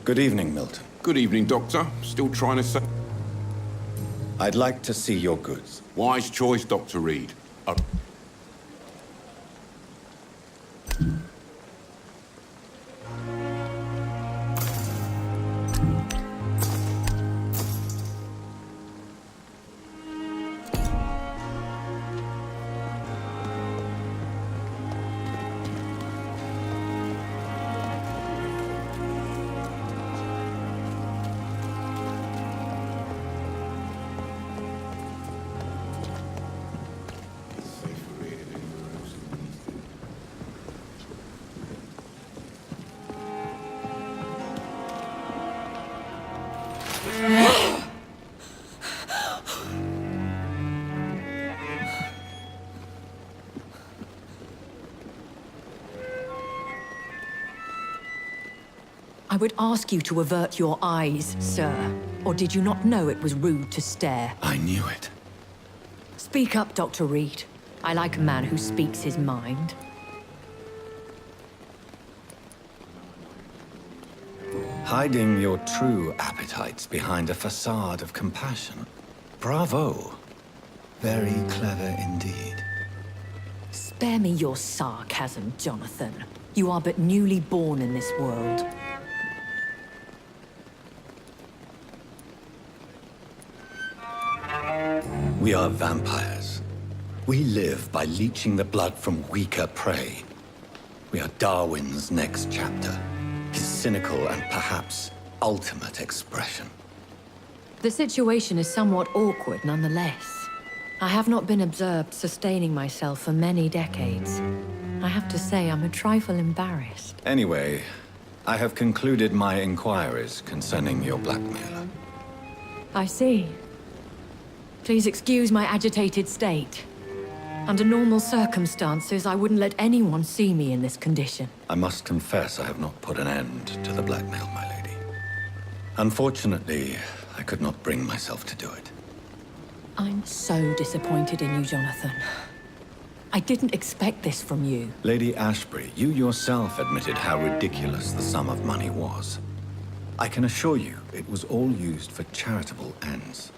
Good evening, Milton. Good evening, Doctor. Still trying to say... I'd like to see your goods. Wise choice, Dr. Reed. I would ask you to avert your eyes, sir. Or did you not know it was rude to stare? I knew it. Speak up, Dr. Reed. I like a man who speaks his mind. Hiding your true appetites behind a facade of compassion. Bravo. Very clever indeed. Spare me your sarcasm, Jonathan. You are but newly born in this world. We are vampires. We live by leeching the blood from weaker prey. We are Darwin's next chapter. His cynical and perhaps ultimate expression. The situation is somewhat awkward nonetheless. I have not been observed sustaining myself for many decades. I have to say I'm a trifle embarrassed. Anyway, I have concluded my inquiries concerning your blackmailer. I see. Please excuse my agitated state. Under normal circumstances, I wouldn't let anyone see me in this condition. I must confess I have not put an end to the blackmail, my lady. Unfortunately, I could not bring myself to do it. I'm so disappointed in you, Jonathan. I didn't expect this from you. Lady Ashbury, you yourself admitted how ridiculous the sum of money was. I can assure you it was all used for charitable ends.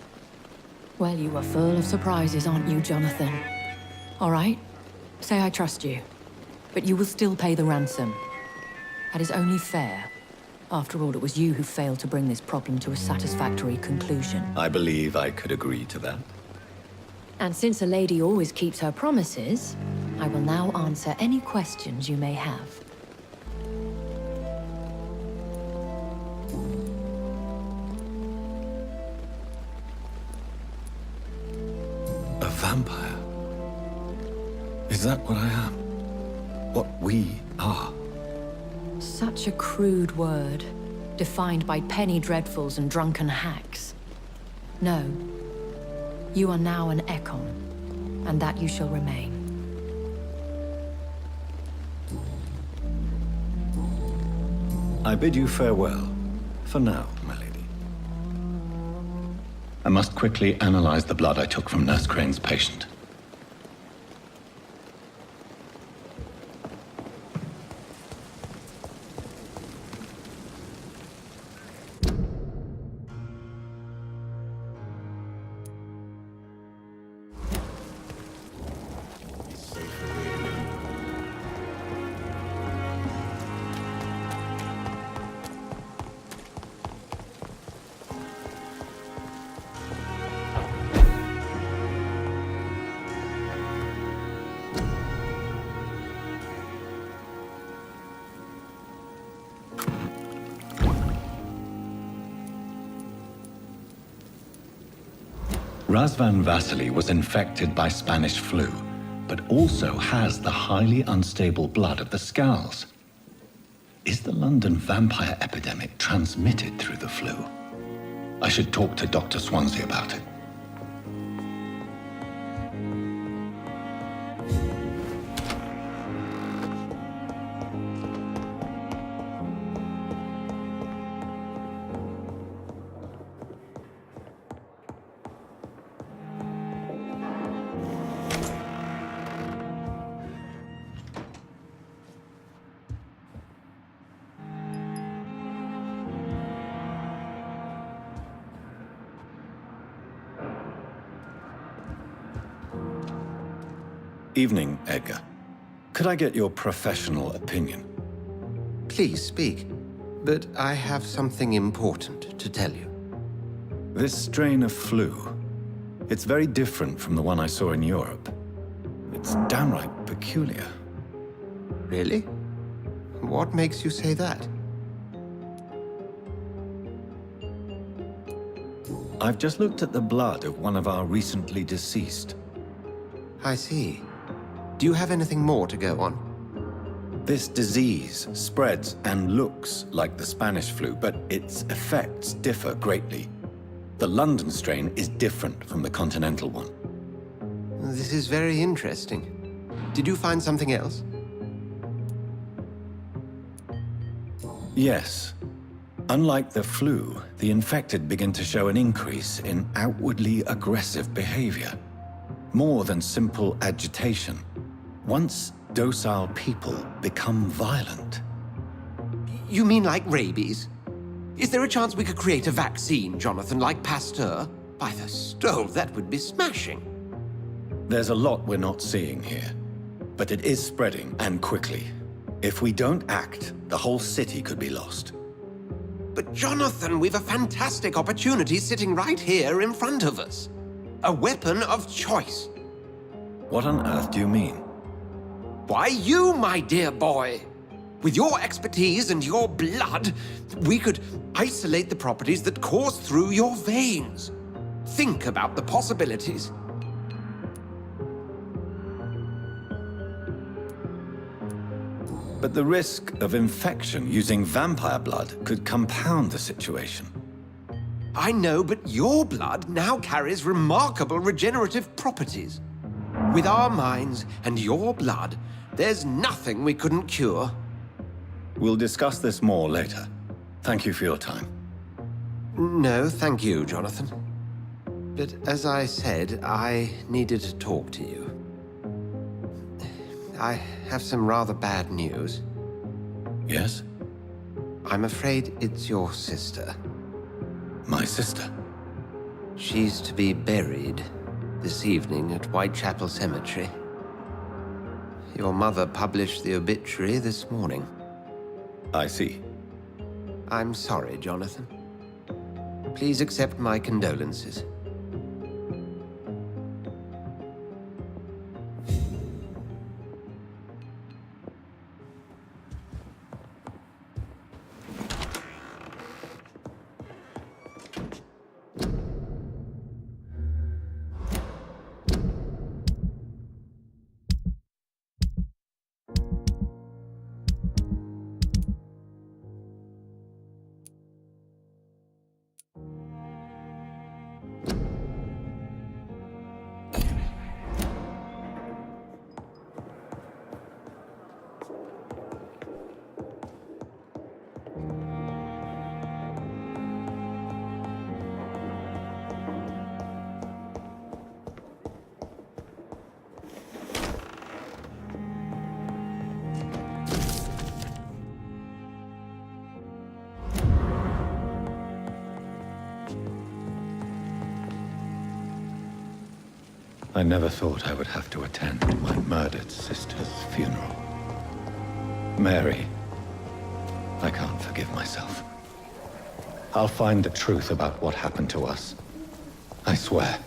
Well, you are full of surprises, aren't you, Jonathan? All right, say I trust you, but you will still pay the ransom. That is only fair. After all, it was you who failed to bring this problem to a satisfactory conclusion. I believe I could agree to that. And since a lady always keeps her promises, I will now answer any questions you may have. A vampire? Is that what I am? What we are? Such a crude word, defined by penny dreadfuls and drunken hacks. No. You are now an Ekon, and that you shall remain. I bid you farewell, for now, my lady. I must quickly analyze the blood I took from Nurse Crane's patient. Razvan Vasily was infected by Spanish flu, but also has the highly unstable blood of the Scowls. Is the London vampire epidemic transmitted through the flu? I should talk to Dr. Swansea about it. Evening, Edgar. Could I get your professional opinion? Please speak, but I have something important to tell you. This strain of flu, it's very different from the one I saw in Europe. It's downright peculiar. Really? What makes you say that? I've just looked at the blood of one of our recently deceased. I see. Do you have anything more to go on? This disease spreads and looks like the Spanish flu, but its effects differ greatly. The London strain is different from the continental one. This is very interesting. Did you find something else? Yes. Unlike the flu, the infected begin to show an increase in outwardly aggressive behavior. More than simple agitation. Once docile people become violent. You mean like rabies? Is there a chance we could create a vaccine, Jonathan, like Pasteur? By the stove, that would be smashing. There's a lot we're not seeing here. But it is spreading, and quickly. If we don't act, the whole city could be lost. But Jonathan, we've a fantastic opportunity sitting right here in front of us. A weapon of choice. What on earth do you mean? Why, you, my dear boy. With your expertise and your blood, we could isolate the properties that course through your veins. Think about the possibilities. But the risk of infection using vampire blood could compound the situation. I know, but your blood now carries remarkable regenerative properties. With our minds and your blood, there's nothing we couldn't cure. We'll discuss this more later. Thank you for your time. No, thank you, Jonathan. But as I said, I needed to talk to you. I have some rather bad news. Yes? I'm afraid it's your sister. My sister? She's to be buried this evening at Whitechapel Cemetery. Your mother published the obituary this morning. I see. I'm sorry, Jonathan. Please accept my condolences. I never thought I would have to attend my murdered sister's funeral. Mary, I can't forgive myself. I'll find the truth about what happened to us. I swear.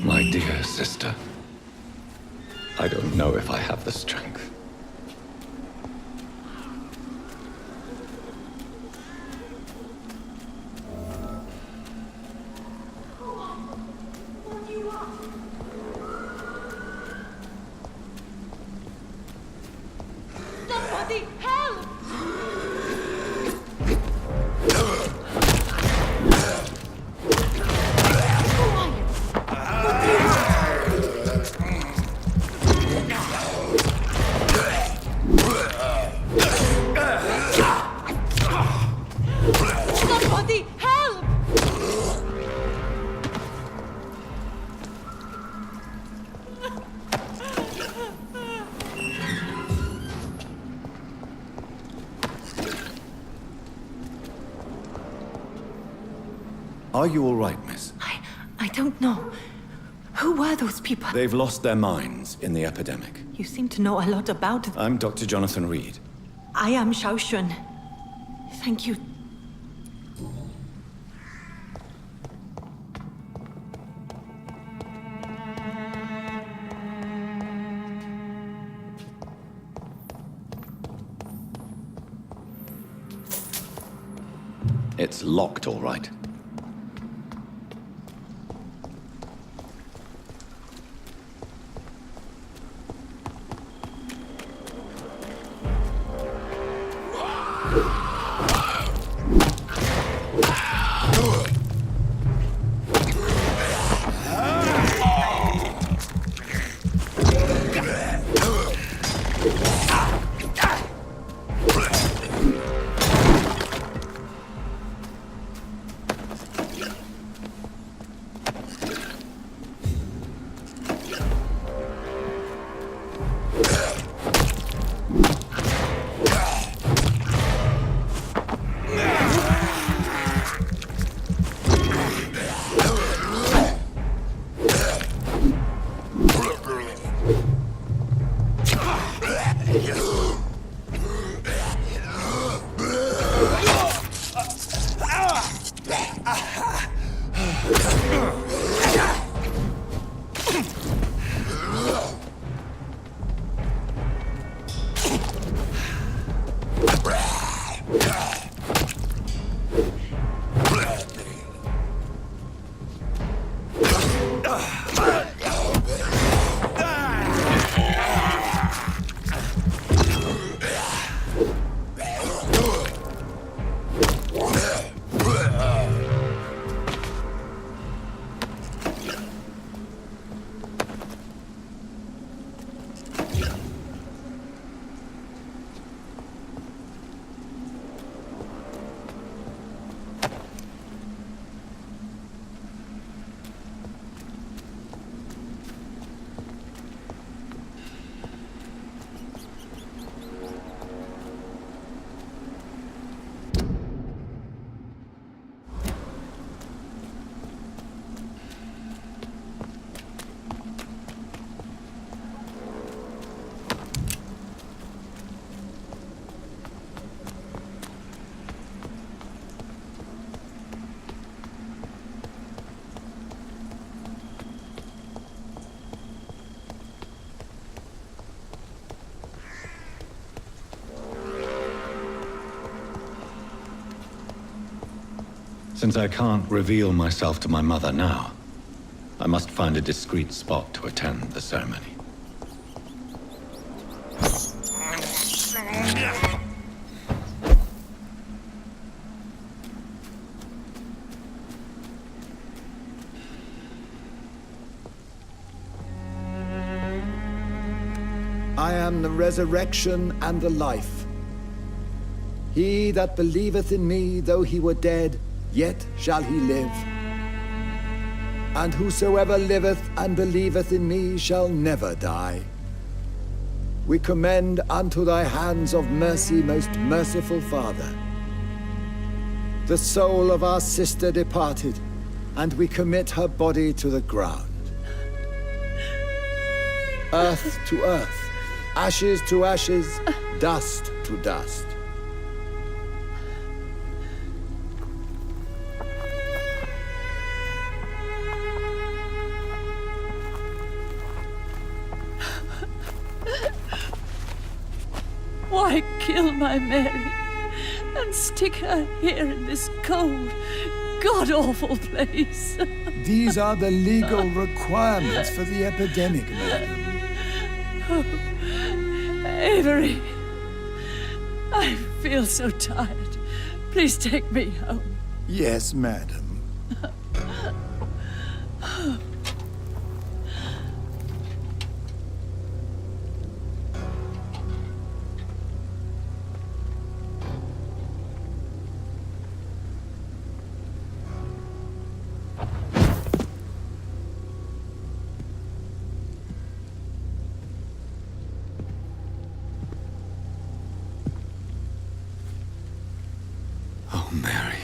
My dear sister, I don't know if I have the strength. Somebody help! Somebody help! Are you all right, miss? I don't know. Who were those people? They've lost their minds in the epidemic. You seem to know a lot about them. I'm Dr. Jonathan Reed. I am Xiaoxun. Thank you. It's locked, all right. Since I can't reveal myself to my mother now, I must find a discreet spot to attend the ceremony. I am the resurrection and the life. He that believeth in me, though he were dead, yet shall he live. And whosoever liveth and believeth in me shall never die. We commend unto thy hands of mercy, most merciful Father, the soul of our sister departed, and we commit her body to the ground. Earth to earth, ashes to ashes, dust to dust. Why kill my Mary and stick her here in this cold, god-awful place? These are the legal requirements for the epidemic, madam. Avery, I feel so tired. Please take me home. Yes, madam. Oh, Mary.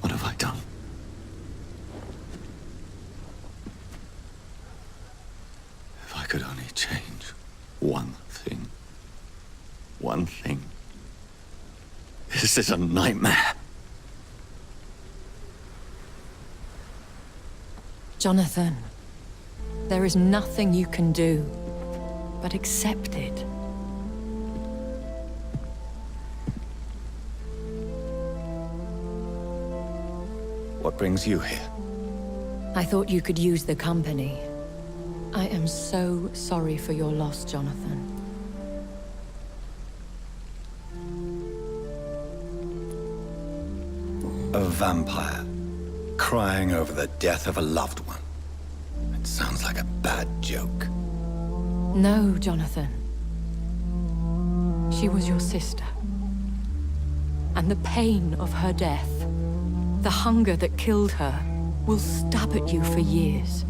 What have I done? If I could only change one thing. One thing. This is a nightmare. Jonathan, there is nothing you can do but accept it. What brings you here? I thought you could use the company. I am so sorry for your loss, Jonathan. A vampire, crying over the death of a loved one. It sounds like a bad joke. No, Jonathan. She was your sister. And the pain of her death, the hunger that killed her, will stab at you for years.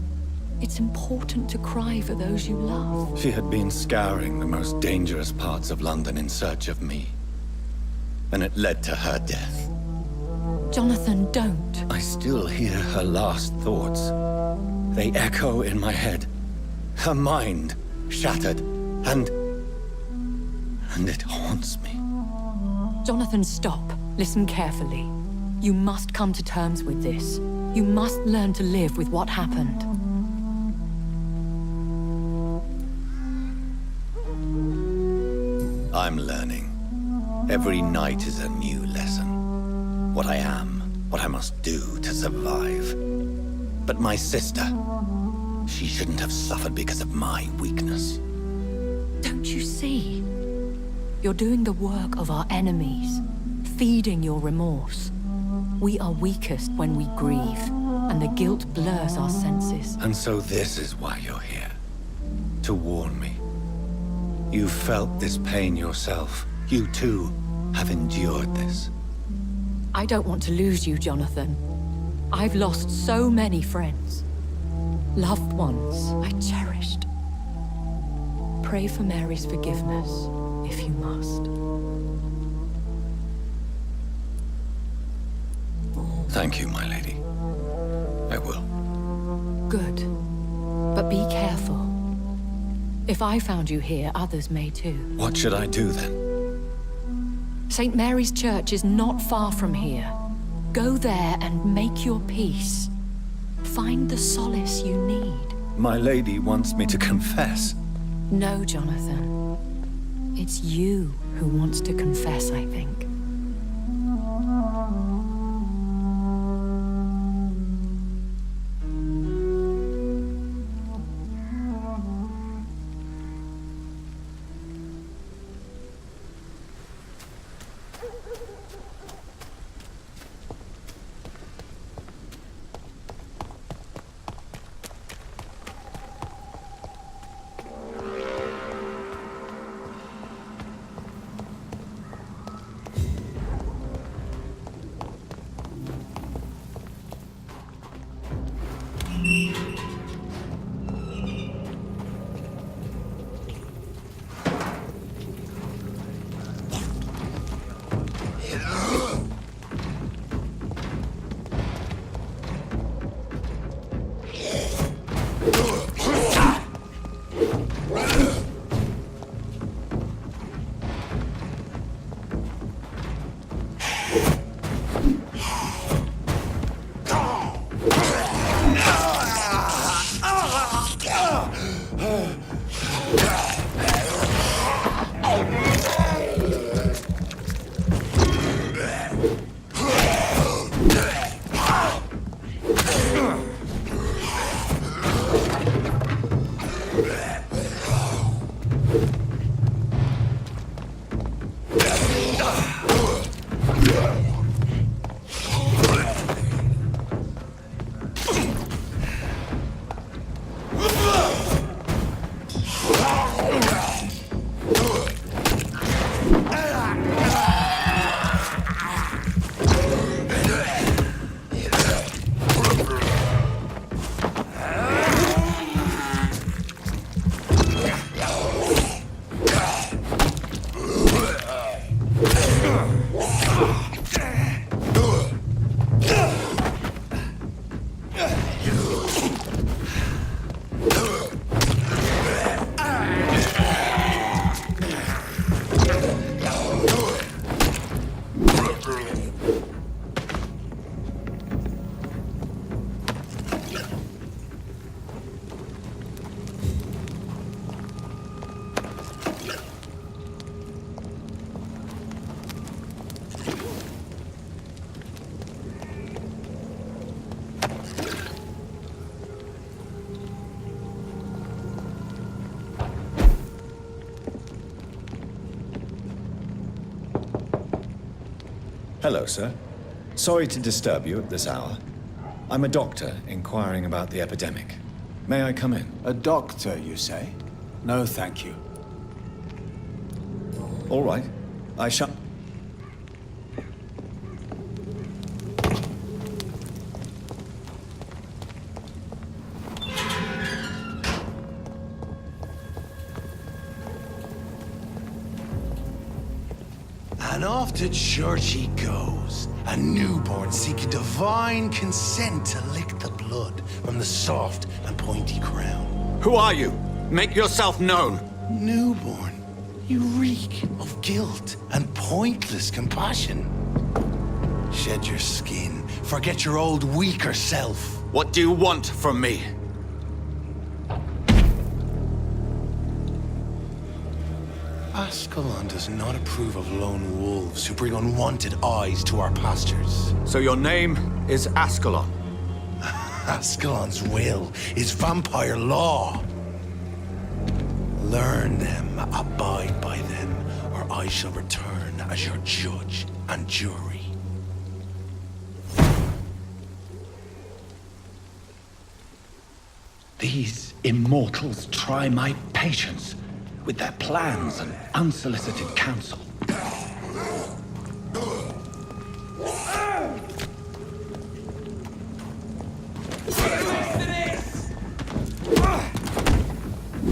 It's important to cry for those you love. She had been scouring the most dangerous parts of London in search of me. And it led to her death. Jonathan, don't. I still hear her last thoughts. They echo in my head. Her mind shattered, And it haunts me. Jonathan, stop. Listen carefully. You must come to terms with this. You must learn to live with what happened. I'm learning. Every night is a new lesson. What I am, what I must do to survive. But my sister, she shouldn't have suffered because of my weakness. Don't you see? You're doing the work of our enemies, feeding your remorse. We are weakest when we grieve, and the guilt blurs our senses. And so this is why you're here. To warn me. You felt this pain yourself. You too have endured this. I don't want to lose you, Jonathan. I've lost so many friends. Loved ones I cherished. Pray for Mary's forgiveness, if you must. Thank you, my lady. I will. Good. But be careful. If I found you here, others may too. What should I do then? St. Mary's Church is not far from here. Go there and make your peace. Find the solace you need. My lady wants me to confess. No, Jonathan. It's you who wants to confess, I think. Hello, sir. Sorry to disturb you at this hour. I'm a doctor inquiring about the epidemic. May I come in? A doctor, you say? No, thank you. All right. I shall... And off to church he goes, a newborn seeking divine consent to lick the blood from the soft and pointy crown. Who are you? Make yourself known. Newborn, you reek of guilt and pointless compassion. Shed your skin, forget your old weaker self. What do you want from me? Ascalon does not approve of lone wolves who bring unwanted eyes to our pastures. So your name is Ascalon? Ascalon's will is vampire law. Learn them, abide by them, or I shall return as your judge and jury. These immortals try my patience with their plans and unsolicited counsel.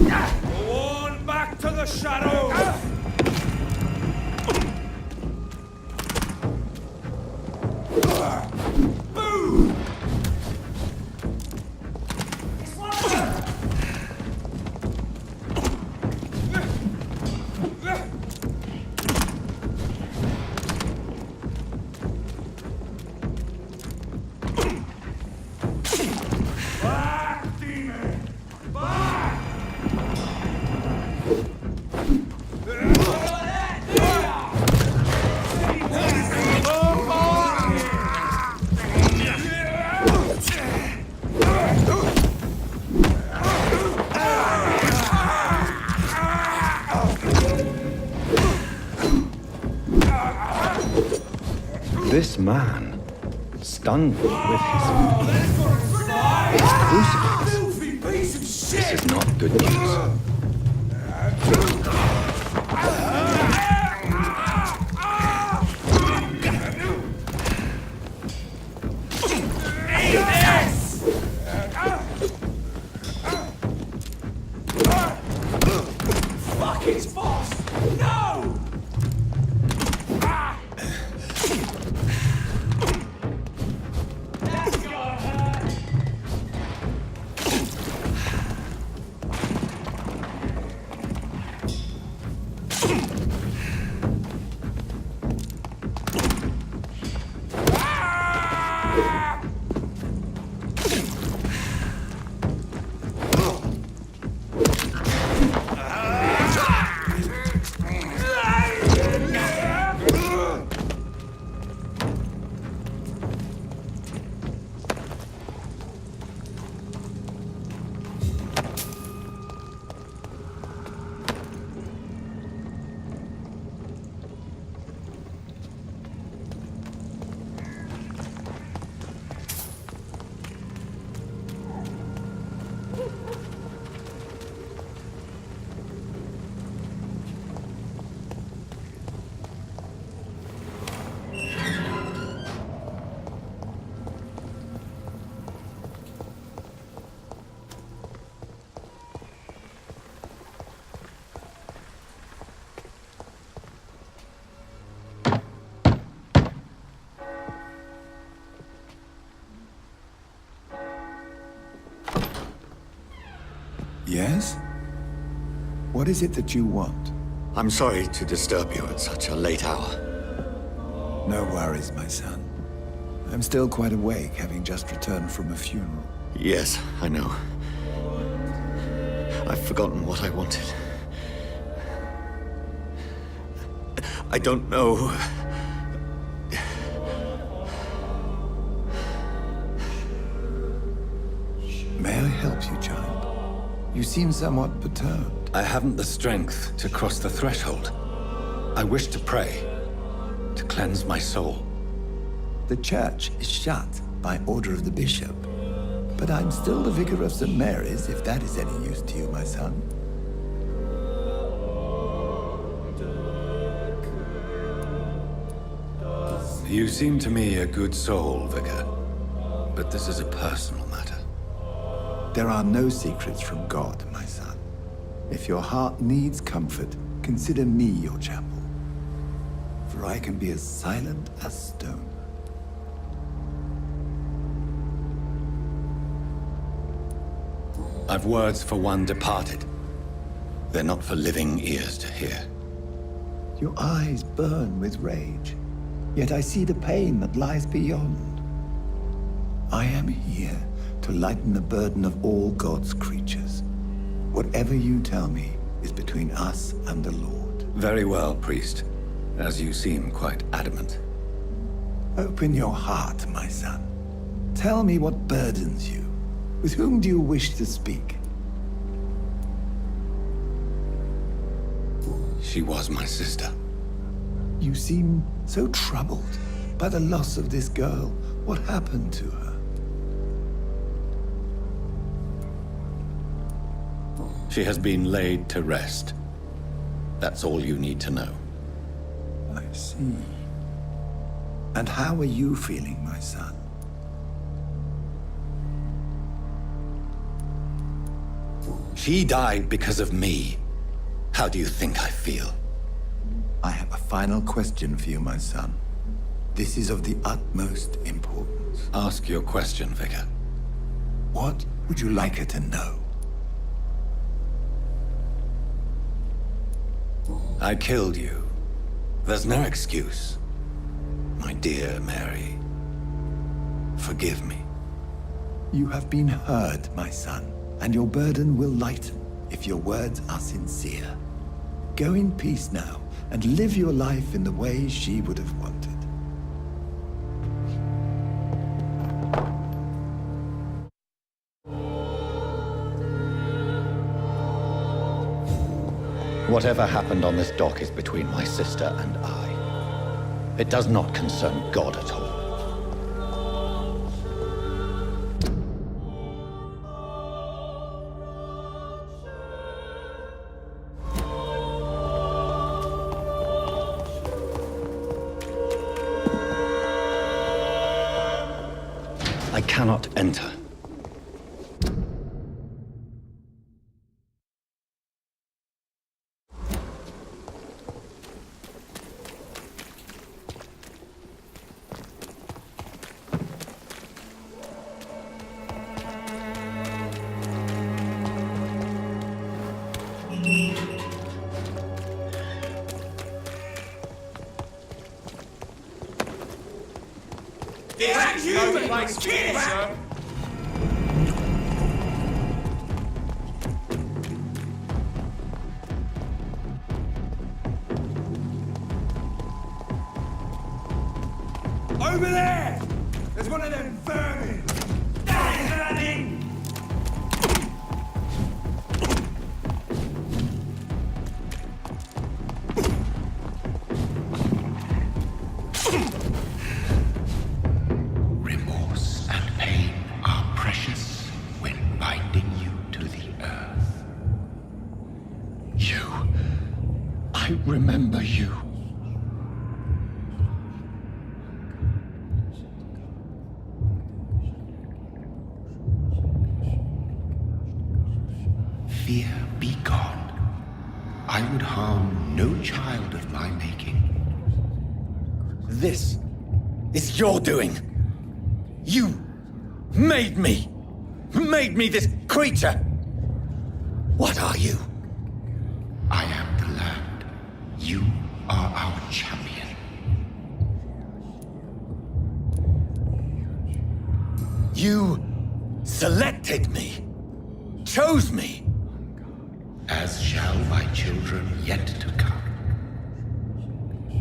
Go on back to the shadows! This man stunned me with his crucifix. This is not good news. Fuck his boss! No! Yes? What is it that you want? I'm sorry to disturb you at such a late hour. No worries, my son. I'm still quite awake, having just returned from a funeral. Yes, I know. I've forgotten what I wanted. I don't know. May I help you, child? You seem somewhat perturbed. I haven't the strength to cross the threshold. I wish to pray, to cleanse my soul. The church is shut by order of the bishop. But I'm still the vicar of St. Mary's, if that is any use to you, my son. You seem to me a good soul, Vicar. But this is a personal matter. There are no secrets from God, my son. If your heart needs comfort, consider me your chapel. For I can be as silent as stone. I've words for one departed. They're not for living ears to hear. Your eyes burn with rage, yet I see the pain that lies beyond. I am here to lighten the burden of all God's creatures. Whatever you tell me is between us and the Lord. Very well, priest. As you seem quite adamant. Open your heart, my son. Tell me what burdens you. With whom do you wish to speak? She was my sister. You seem so troubled by the loss of this girl. What happened to her? She has been laid to rest. That's all you need to know. I see. And how are you feeling, my son? She died because of me. How do you think I feel? I have a final question for you, my son. This is of the utmost importance. Ask your question, Vicar. What would you like her to know? I killed you. There's no excuse. My dear Mary, forgive me. You have been heard, my son, and your burden will lighten if your words are sincere. Go in peace now, and live your life in the way she would have wanted. Whatever happened on this dock is between my sister and I. It does not concern God at all. I cannot enter. Over there! There's one of them vermin! Remorse and pain are precious when binding you to the earth. You. I remember you. Fear be gone. I would harm no child of my making. This is your doing. You made me. Made me this creature. What are you? I am the land. You are our champion. You selected me. Chose me. As shall my children yet to come.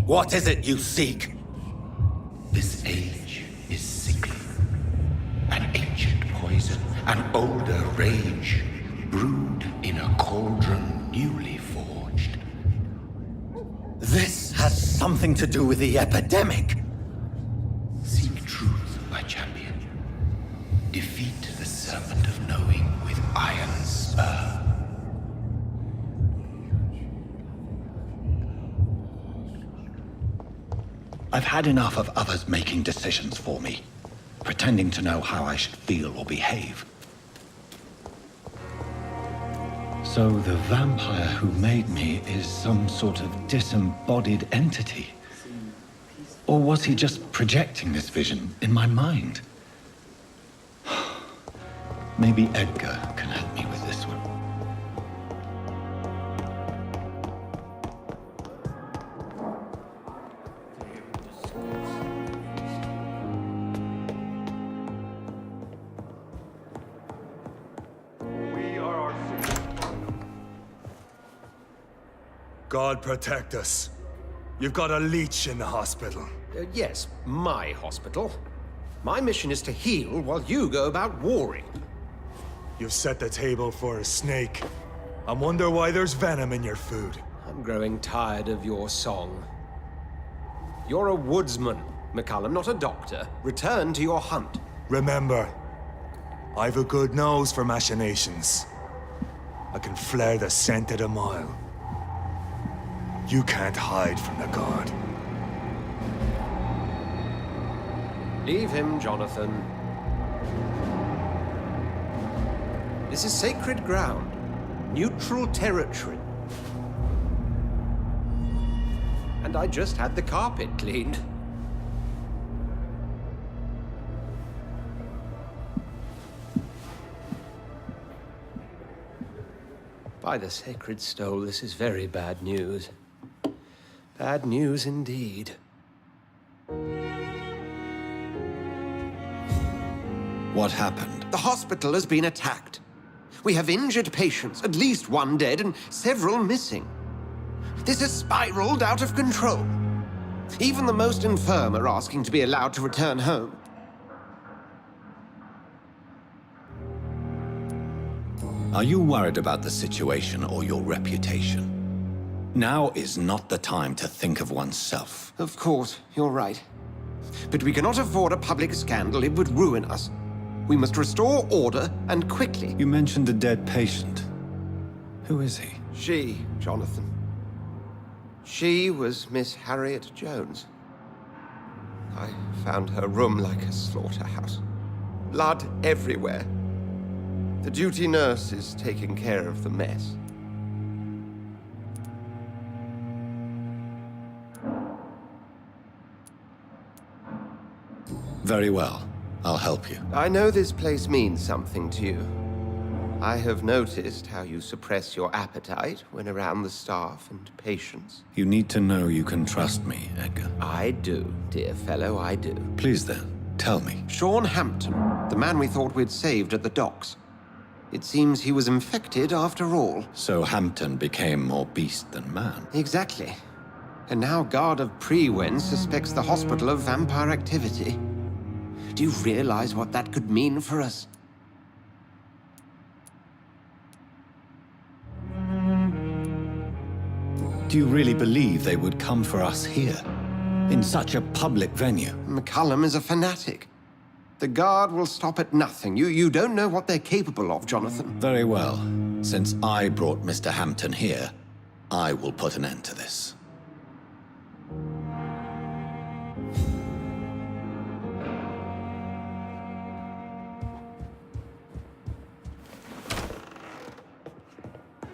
What is it you seek? This age is sickly. An ancient poison, an older rage, brewed in a cauldron newly forged. This has something to do with the epidemic. Seek truth, my champion. Defeat the serpent of knowing with iron spur. I've had enough of others making decisions for me, pretending to know how I should feel or behave. So the vampire who made me is some sort of disembodied entity? Or was he just projecting this vision in my mind? Maybe Edgar can help me with this one. God protect us. You've got a leech in the hospital. Yes, my hospital. My mission is to heal while you go about warring. You've set the table for a snake. I wonder why there's venom in your food. I'm growing tired of your song. You're a woodsman, McCullum, not a doctor. Return to your hunt. Remember, I've a good nose for machinations. I can flare the scent at a mile. You can't hide from the God. Leave him, Jonathan. This is sacred ground. Neutral territory. And I just had the carpet cleaned. By the sacred stole, this is very bad news. Bad news indeed. What happened? The hospital has been attacked. We have injured patients, at least one dead and several missing. This has spiraled out of control. Even the most infirm are asking to be allowed to return home. Are you worried about the situation or your reputation? Now is not the time to think of oneself. Of course, you're right. But we cannot afford a public scandal. It would ruin us. We must restore order, and quickly. You mentioned a dead patient. Who is he? She, Jonathan. She was Miss Harriet Jones. I found her room like a slaughterhouse. Blood everywhere. The duty nurse is taking care of the mess. Very well. I'll help you. I know this place means something to you. I have noticed how you suppress your appetite when around the staff and patients. You need to know you can trust me, Edgar. I do, dear fellow, I do. Please then, tell me. Sean Hampton, the man we thought we'd saved at the docks. It seems he was infected after all. So Hampton became more beast than man. Exactly. And now Guard of Prewen suspects the hospital of vampire activity. Do you realize what that could mean for us? Do you really believe they would come for us here? In such a public venue? McCullum is a fanatic. The Guard will stop at nothing. You don't know what they're capable of, Jonathan. Very well. Since I brought Mr. Hampton here, I will put an end to this.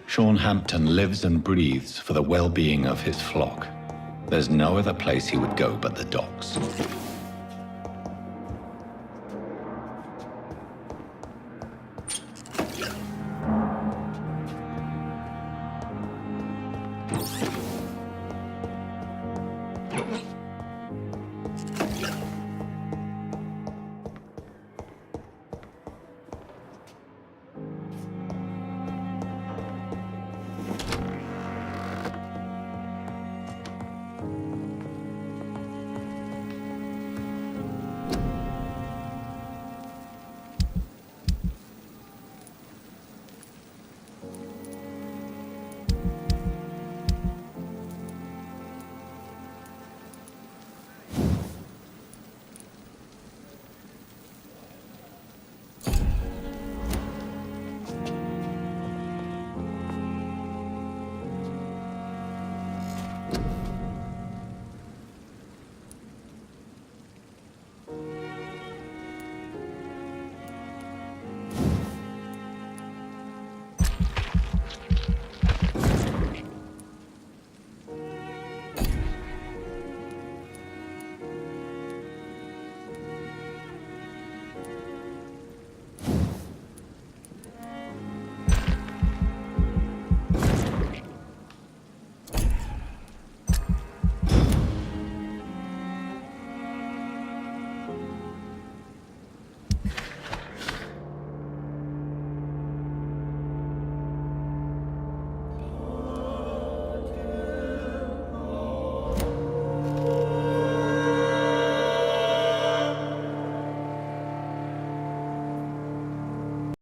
Sean Hampton lives and breathes for the well-being of his flock. There's no other place he would go but the docks.